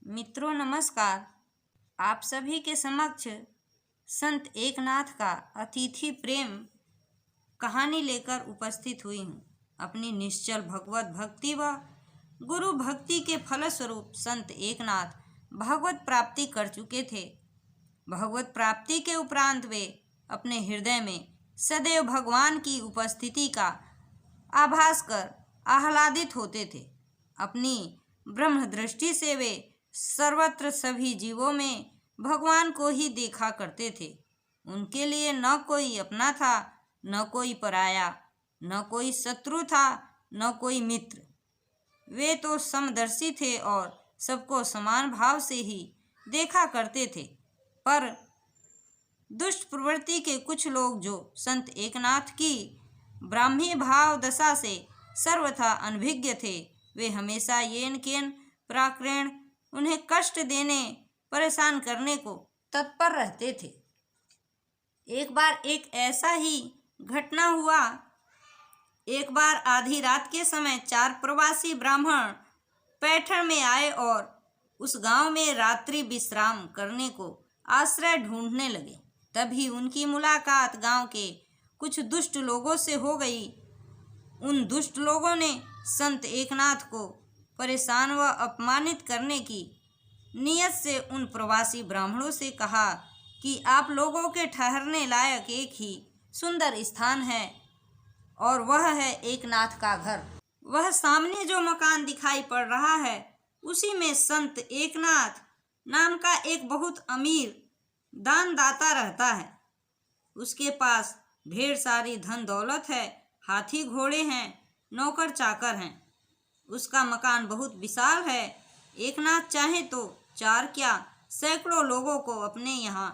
मित्रों नमस्कार। आप सभी के समक्ष संत एकनाथ का अतिथि प्रेम कहानी लेकर उपस्थित हुई हूँ। अपनी निश्चल भगवत भक्ति व गुरु भक्ति के फलस्वरूप संत एकनाथ भगवत प्राप्ति कर चुके थे। भगवत प्राप्ति के उपरांत वे अपने हृदय में सदैव भगवान की उपस्थिति का आभास कर आह्लादित होते थे। अपनी ब्रह्म दृष्टि से वे सर्वत्र सभी जीवों में भगवान को ही देखा करते थे। उनके लिए न कोई अपना था, न कोई पराया, न कोई शत्रु था, न कोई मित्र। वे तो समदर्शी थे और सबको समान भाव से ही देखा करते थे। पर दुष्ट प्रवृत्ति के कुछ लोग जो संत एकनाथ की ब्राह्मी भाव दशा से सर्वथा अनभिज्ञ थे, वे हमेशा येन केन प्राक्रेण उन्हें कष्ट देने, परेशान करने को तत्पर रहते थे। एक बार एक ऐसा ही घटना हुआ। एक बार आधी रात के समय 4 प्रवासी ब्राह्मण पैठण में आए और उस गांव में रात्रि विश्राम करने को आश्रय ढूंढने लगे। तभी उनकी मुलाकात गांव के कुछ दुष्ट लोगों से हो गई। उन दुष्ट लोगों ने संत एकनाथ को परेशान व अपमानित करने की नियत से उन प्रवासी ब्राह्मणों से कहा कि आप लोगों के ठहरने लायक एक ही सुंदर स्थान है और वह है एकनाथ का घर। वह सामने जो मकान दिखाई पड़ रहा है, उसी में संत एकनाथ नाम का एक बहुत अमीर दानदाता रहता है। उसके पास ढेर सारी धन दौलत है, हाथी घोड़े हैं, नौकर चाकर हैं। उसका मकान बहुत विशाल है। एकनाथ चाहे तो 4 क्या सैकड़ों लोगों को अपने यहाँ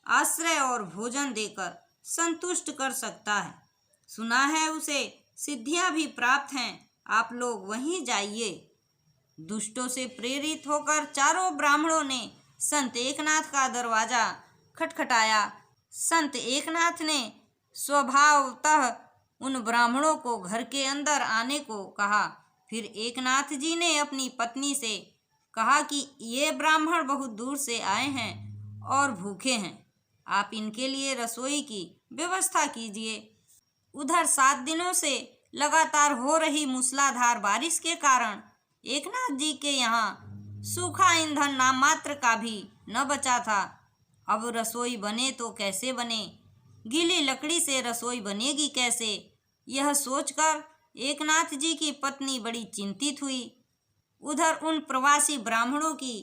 आश्रय और भोजन देकर संतुष्ट कर सकता है। सुना है उसे सिद्धियां भी प्राप्त हैं। आप लोग वहीं जाइए। दुष्टों से प्रेरित होकर चारों ब्राह्मणों ने संत एकनाथ का दरवाजा खटखटाया। संत एकनाथ ने स्वभावतः उन ब्राह्मणों को घर के अंदर आने को कहा। फिर एकनाथ जी ने अपनी पत्नी से कहा कि ये ब्राह्मण बहुत दूर से आए हैं और भूखे हैं, आप इनके लिए रसोई की व्यवस्था कीजिए। उधर 7 दिनों से लगातार हो रही मूसलाधार बारिश के कारण एकनाथ जी के यहाँ सूखा ईंधन नाम मात्र का भी न बचा था। अब रसोई बने तो कैसे बने, गीली लकड़ी से रसोई बनेगी कैसे, यह सोचकर एकनाथ जी की पत्नी बड़ी चिंतित हुई। उधर उन प्रवासी ब्राह्मणों की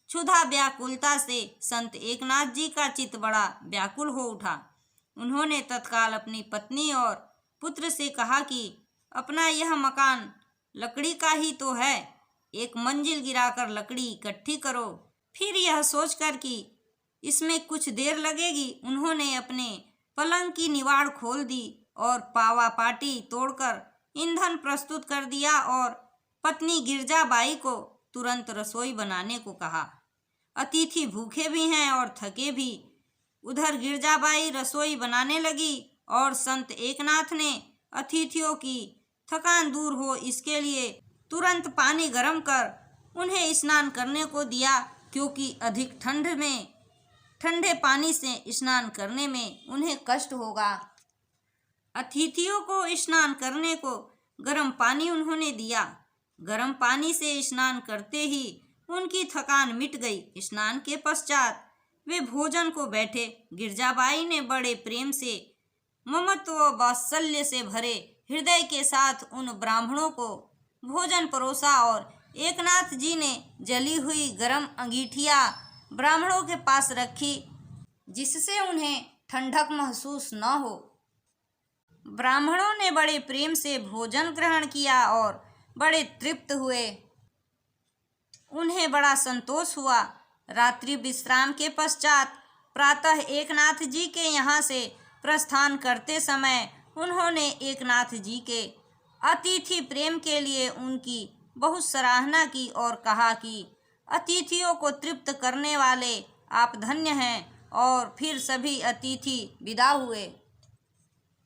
क्षुधा व्याकुलता से संत एकनाथ जी का चित्त बड़ा व्याकुल हो उठा। उन्होंने तत्काल अपनी पत्नी और पुत्र से कहा कि अपना यह मकान लकड़ी का ही तो है, एक मंजिल गिराकर लकड़ी इकट्ठी करो। फिर यह सोचकर कि इसमें कुछ देर लगेगी, उन्होंने अपने पलंग की निवाड़ खोल दी और पावा पाटी तोड़कर ईंधन प्रस्तुत कर दिया और पत्नी गिरजाबाई को तुरंत रसोई बनाने को कहा। अतिथि भूखे भी हैं और थके भी। उधर गिरजाबाई रसोई बनाने लगी और संत एकनाथ ने अतिथियों की थकान दूर हो इसके लिए तुरंत पानी गर्म कर उन्हें स्नान करने को दिया, क्योंकि अधिक ठंड में ठंडे पानी से स्नान करने में उन्हें कष्ट होगा। अतिथियों को स्नान करने को गर्म पानी उन्होंने दिया। गर्म पानी से स्नान करते ही उनकी थकान मिट गई। स्नान के पश्चात वे भोजन को बैठे। गिरजाबाई ने बड़े प्रेम से, ममत्व व वात्सल्य से भरे हृदय के साथ उन ब्राह्मणों को भोजन परोसा और एकनाथ जी ने जली हुई गर्म अंगीठियाँ ब्राह्मणों के पास रखी, जिससे उन्हें ठंडक महसूस न हो। ब्राह्मणों ने बड़े प्रेम से भोजन ग्रहण किया और बड़े तृप्त हुए। उन्हें बड़ा संतोष हुआ। रात्रि विश्राम के पश्चात प्रातः एकनाथ जी के यहाँ से प्रस्थान करते समय उन्होंने एकनाथ जी के अतिथि प्रेम के लिए उनकी बहुत सराहना की और कहा कि अतिथियों को तृप्त करने वाले आप धन्य हैं। और फिर सभी अतिथि विदा हुए।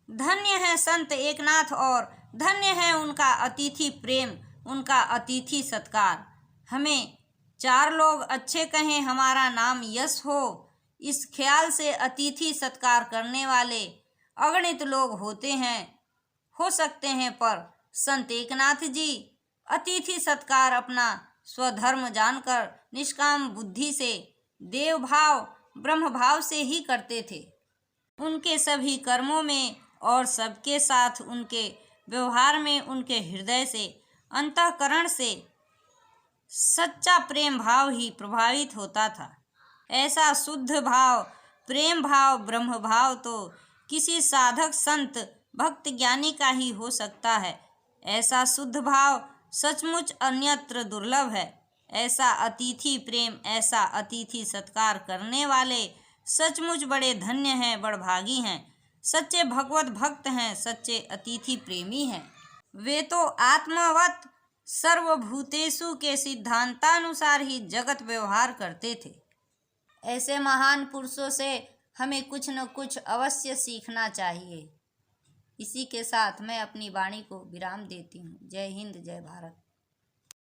धन्य है संत एकनाथ और धन्य है उनका अतिथि प्रेम, उनका अतिथि सत्कार। हमें चार लोग अच्छे कहें हमारा नाम यश हो, इस ख्याल से अतिथि सत्कार करने वाले अगणित लोग हो सकते हैं, पर संत एकनाथ जी अतिथि सत्कार अपना स्वधर्म जानकर निष्काम बुद्धि से देव भाव ब्रह्म भाव से ही करते थे। उनके सभी कर्मों में और सबके साथ उनके व्यवहार में उनके हृदय से, अंतःकरण से सच्चा प्रेम भाव ही प्रभावित होता था। ऐसा शुद्ध भाव, प्रेम भाव, ब्रह्म भाव तो किसी साधक संत भक्त ज्ञानी का ही हो सकता है। ऐसा शुद्ध भाव सचमुच अन्यत्र दुर्लभ है। ऐसा अतिथि प्रेम, ऐसा अतिथि सत्कार करने वाले सचमुच बड़े धन्य हैं, बड़भागी हैं, सच्चे भगवत भक्त हैं, सच्चे अतिथि प्रेमी हैं। वे तो आत्मवत सर्वभूतेषु के सिद्धांतानुसार ही जगत व्यवहार करते थे। ऐसे महान पुरुषों से हमें कुछ न कुछ अवश्य सीखना चाहिए। इसी के साथ मैं अपनी वाणी को विराम देती हूँ। जय हिंद, जय भारत।